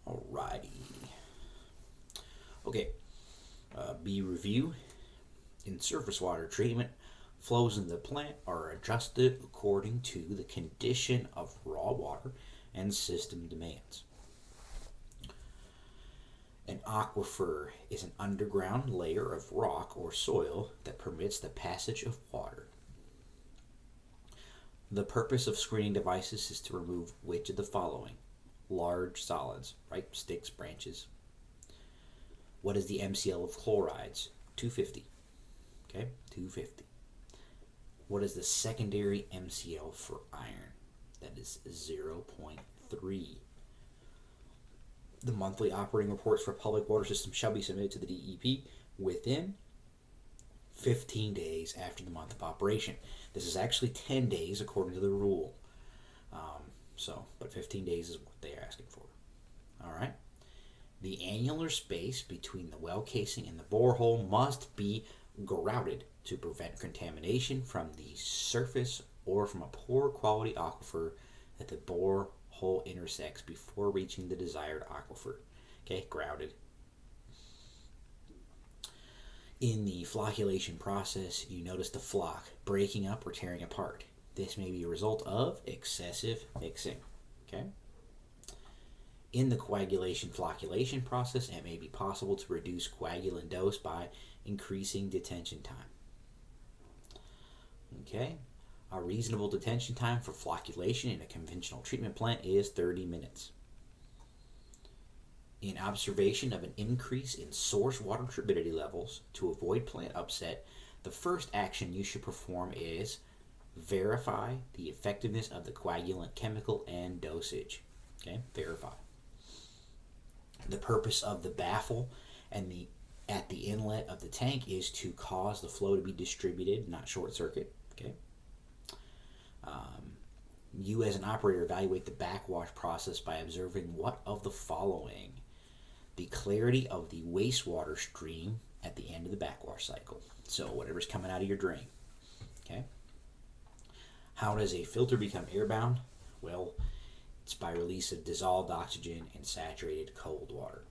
Alrighty. Okay. B review. In surface water treatment, flows in the plant are adjusted according to the condition of raw water and system demands. An aquifer is an underground layer of rock or soil that permits the passage of water. The purpose of screening devices is to remove which of the following? Large solids, right? Sticks, branches. What is the MCL of chlorides? 250. Okay, 250. What is the secondary MCL for iron? That is 0.3. The monthly operating reports for public water systems shall be submitted to the DEP within 15 days after the month of operation. This is actually 10 days according to the rule. But 15 days is what they're asking for. All right. The annular space between the well casing and the borehole must be grouted to prevent contamination from the surface or from a poor quality aquifer that the borehole intersects before reaching the desired aquifer. Okay, grouted. In the flocculation process, you notice the flock breaking up or tearing apart. This may be a result of excessive mixing. Okay. In the coagulation flocculation process, it may be possible to reduce coagulant dose by increasing detention time. Okay. A reasonable detention time for flocculation in a conventional treatment plant is 30 minutes. In observation of an increase in source water turbidity levels to avoid plant upset, the first action you should perform is verify the effectiveness of the coagulant chemical and dosage. Okay, verify. The purpose of the baffle and at the inlet of the tank is to cause the flow to be distributed, not short circuit. Okay. You as an operator evaluate the backwash process by observing what of the following: the clarity of the wastewater stream at the end of the backwash cycle. So whatever's coming out of your drain. Okay. How does a filter become airbound? Well, it's by release of dissolved oxygen in saturated cold water.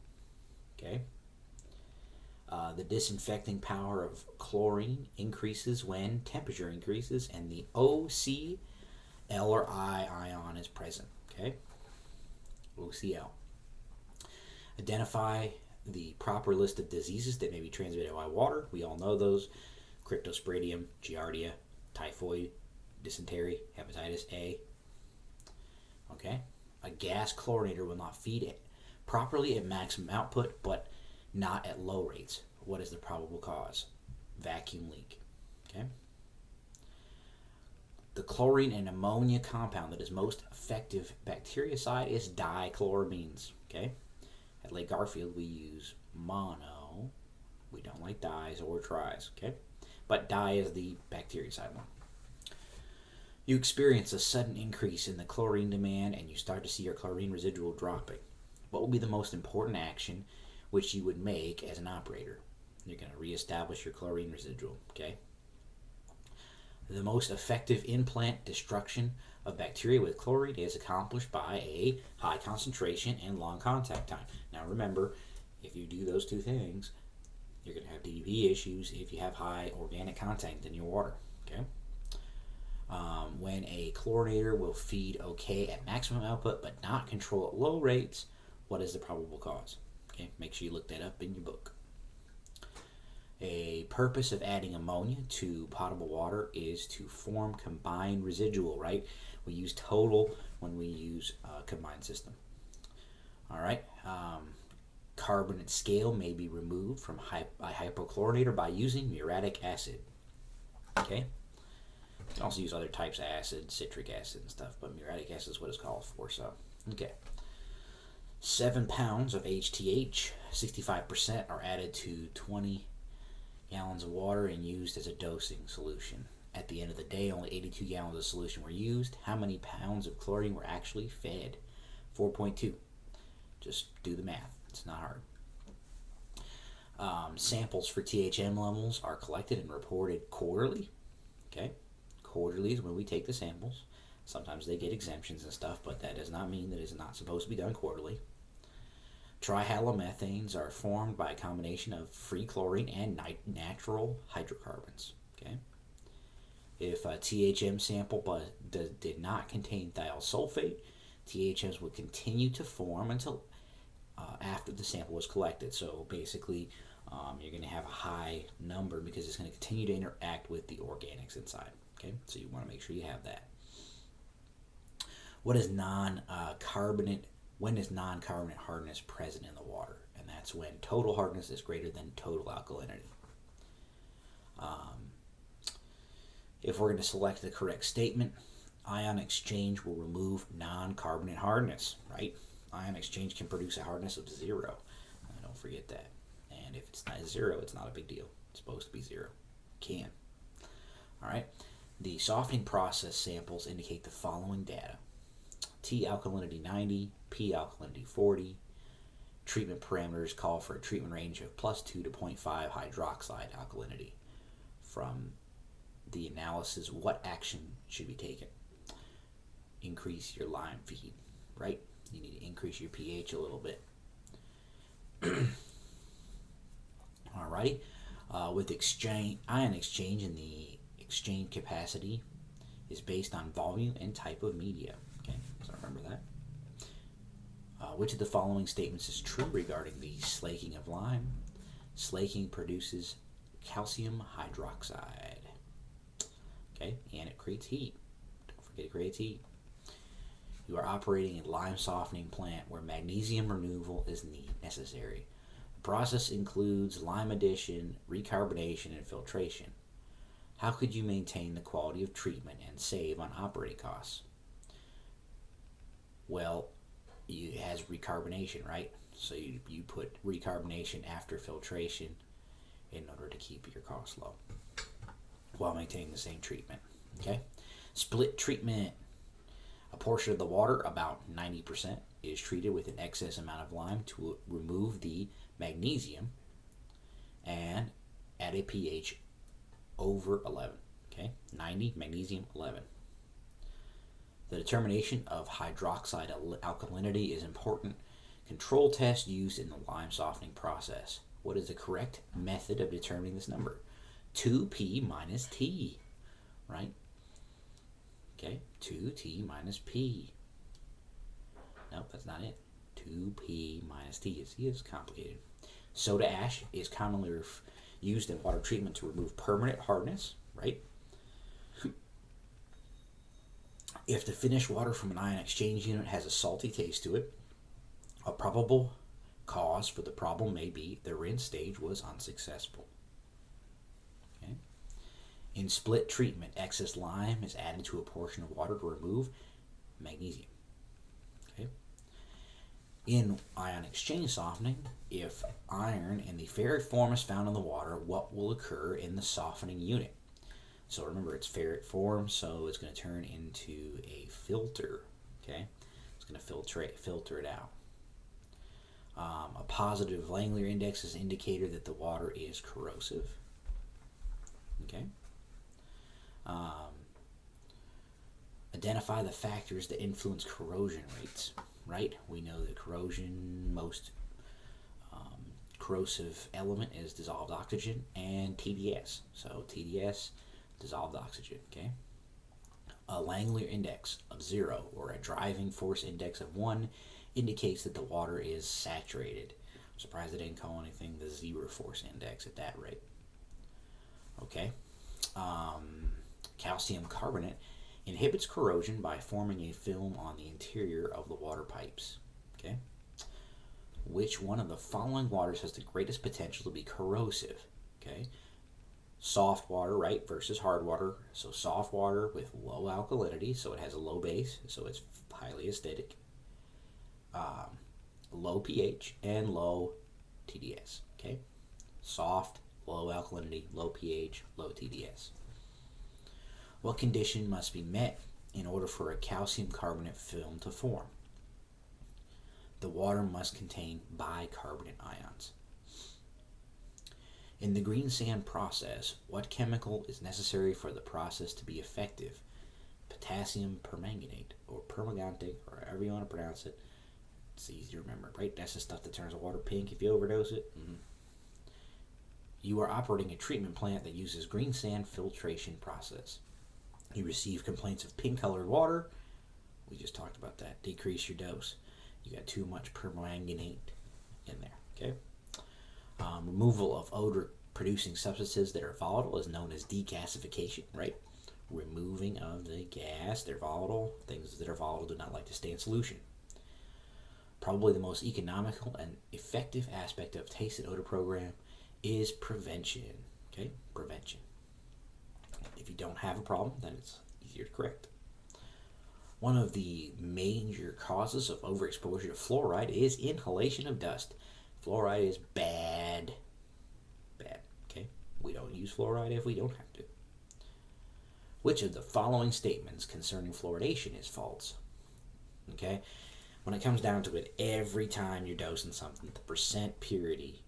Okay. The disinfecting power of chlorine increases when temperature increases and the OC, L or I ion is present. Okay. OCl. Identify the proper list of diseases that may be transmitted by water. We all know those: cryptosporidium, giardia, typhoid, dysentery, hepatitis A. Okay. A gas chlorinator will not feed it properly at maximum output, but not at low rates. What is the probable cause? Vacuum leak. Okay. The chlorine and ammonia compound that is most effective bactericide is dichloramines. Okay. At Lake Garfield, we use mono. We don't like dyes or tris. Okay. But di is the bactericide one. You experience a sudden increase in the chlorine demand and you start to see your chlorine residual dropping. What will be the most important action which you would make as an operator? You're going to reestablish your chlorine residual. Okay. The most effective in-plant destruction of bacteria with chlorine is accomplished by a high concentration and long contact time. Now remember, if you do those two things, you're going to have DDP issues if you have high organic content in your water. Okay. When a chlorinator will feed okay at maximum output but not control at low rates, what is the probable cause? Okay, make sure you look that up in your book. A purpose of adding ammonia to potable water is to form combined residual, right? We use total when we use a combined system. All right. Carbonate scale may be removed from a hypochlorinator by using muriatic acid. Okay. You can also use other types of acid, citric acid and stuff, but muriatic acid is what it's called for. So, okay. 7 pounds of HTH, 65% are added to 20 gallons of water and used as a dosing solution. At the end of the day, only 82 gallons of solution were used. How many pounds of chlorine were actually fed? 4.2. Just do the math. It's not hard. Samples for THM levels are collected and reported quarterly. Okay. Quarterly is when we take the samples. Sometimes they get exemptions and stuff, but that does not mean that it's not supposed to be done quarterly. Trihalomethanes are formed by a combination of free chlorine and natural hydrocarbons. Okay. If a THM sample did not contain thiosulfate, THMs would continue to form until after the sample was collected. So basically, you're going to have a high number because it's going to continue to interact with the organics inside. Okay, so you want to make sure you have that. What is non-carbonate? When is non-carbonate hardness present in the water? And that's when total hardness is greater than total alkalinity. If we're going to select the correct statement, ion exchange will remove non-carbonate hardness, right? Ion exchange can produce a hardness of 0. Don't forget that. And if it's not 0, it's not a big deal. It's supposed to be 0. Can. All right. The softening process samples indicate the following data. T alkalinity 90, P alkalinity 40. Treatment parameters call for a treatment range of +2 to 0.5 hydroxide alkalinity. From the analysis, what action should be taken? Increase your lime feed, right? You need to increase your pH a little bit. Alrighty. With ion exchange, and the exchange capacity is based on volume and type of media. Okay, so remember that. Which of the following statements is true regarding the slaking of lime? Slaking produces calcium hydroxide. Okay, and it creates heat. Don't forget it creates heat. You are operating a lime softening plant where magnesium removal is necessary. The process includes lime addition, recarbonation, and filtration. How could you maintain the quality of treatment and save on operating costs? Well, it has recarbonation, right? So you put recarbonation after filtration in order to keep your costs low while maintaining the same treatment. Okay? Split treatment. A portion of the water, about 90%, is treated with an excess amount of lime to remove the magnesium and at a pH over 11. Okay? 90, magnesium, 11. The determination of hydroxide alkalinity is important control test used in the lime softening process. What is the correct method of determining this number? 2P minus T, right? Okay, 2T minus P. Nope, that's not it. 2P minus T. See, it's complicated. Soda ash is commonly used in water treatment to remove permanent hardness, right? If the finished water from an ion exchange unit has a salty taste to it, a probable cause for the problem may be the rinse stage was unsuccessful. Okay. In split treatment, excess lime is added to a portion of water to remove magnesium. Okay. In ion exchange softening, if iron in the ferric form is found in the water, what will occur in the softening unit? So remember, it's ferric form, so it's going to turn into a filter. Okay, it's going to filter it out. A positive Langmuir index is an indicator that the water is corrosive. Okay. Identify the factors that influence corrosion rates. Right? We know that corrosion, most corrosive element is dissolved oxygen and TDS. So TDS, dissolved oxygen. Okay. A Langmuir index of 0 or a driving force index of 1 indicates that the water is saturated. I'm surprised they didn't call anything the zero force index at that rate. Okay. Calcium carbonate inhibits corrosion by forming a film on the interior of the water pipes. Okay. Which one of the following waters has the greatest potential to be corrosive? Okay. Soft water, right, versus hard water. So soft water with low alkalinity, so it has a low base, so it's highly acidic. Low pH and low TDS. Okay, soft, low alkalinity, low pH, low TDS. What condition must be met in order for a calcium carbonate film to form? The water must contain bicarbonate ions. In the green sand process, what chemical is necessary for the process to be effective? potassium permanganate, or permanganate, or however you want to pronounce it. It's easy to remember, right? That's the stuff that turns the water pink if you overdose it. You are operating a treatment plant that uses green sand filtration process. You receive complaints of pink colored water. We just talked about that. Decrease your dose. You got too much permanganate in there. Okay. Removal of odor producing substances that are volatile is known as degasification, right? Removing of the gas. They're volatile. Things that are volatile do not like to stay in solution. Probably the most economical and effective aspect of taste and odor program is prevention. Okay, prevention. If you don't have a problem, then it's easier to correct. One of the major causes of overexposure to fluoride is inhalation of dust. Fluoride is bad. Bad. Okay, we don't use fluoride if we don't have to. Which of the following statements concerning fluoridation is false? Okay, when it comes down to it, every time you're dosing something, the percent purity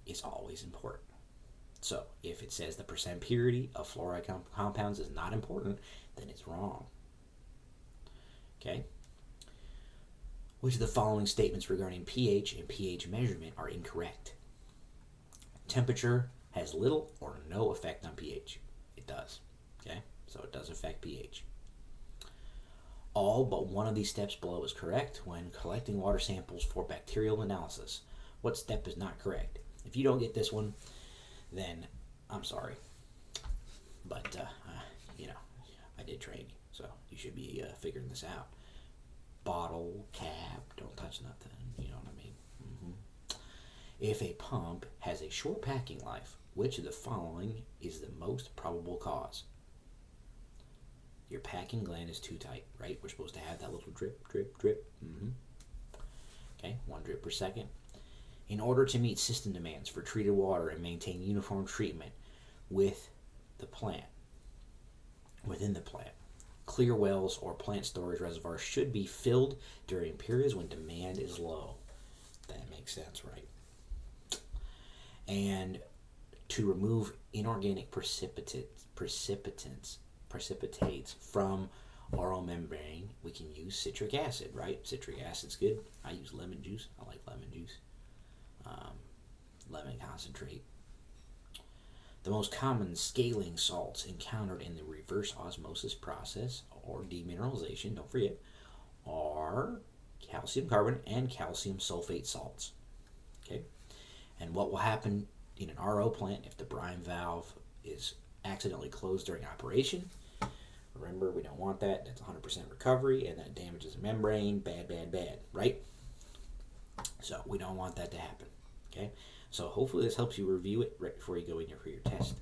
is always important. So if it says the percent purity of fluoride compounds is not important, then it's wrong. Okay. Which of the following statements regarding pH and pH measurement are incorrect? Temperature has little or no effect on pH. It does. Okay, so it does affect pH. All but one of these steps below is correct when collecting water samples for bacterial analysis. What step is not correct? If you don't get this one, then I'm sorry. But, I did train you, so you should be figuring this out. Bottle, cap, don't touch nothing, you know what I mean? If a pump has a short packing life, which of the following is the most probable cause? Your packing gland is too tight, right? We're supposed to have that little drip, drip, drip. Okay, 1 drip per second. In order to meet system demands for treated water and maintain uniform treatment within the plant, clear wells or plant storage reservoirs should be filled during periods when demand is low. That makes sense, right? And to remove inorganic precipitates from oral membrane, we can use citric acid, right? Citric acid's good. I use lemon juice. I like lemon juice. Lemon concentrate. The most common scaling salts encountered in the reverse osmosis process or demineralization, don't forget, are calcium carbonate and calcium sulfate salts. Okay? And what will happen in an RO plant if the brine valve is accidentally closed during operation? Remember, we don't want that. That's 100% recovery, and that damages the membrane. Bad, bad, bad, right? So we don't want that to happen. Okay? So hopefully this helps you review it right before you go in for your test.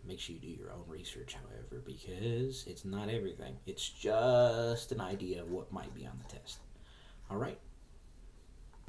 Make sure you do your own research, however, because it's not everything. It's just an idea of what might be on the test. All right?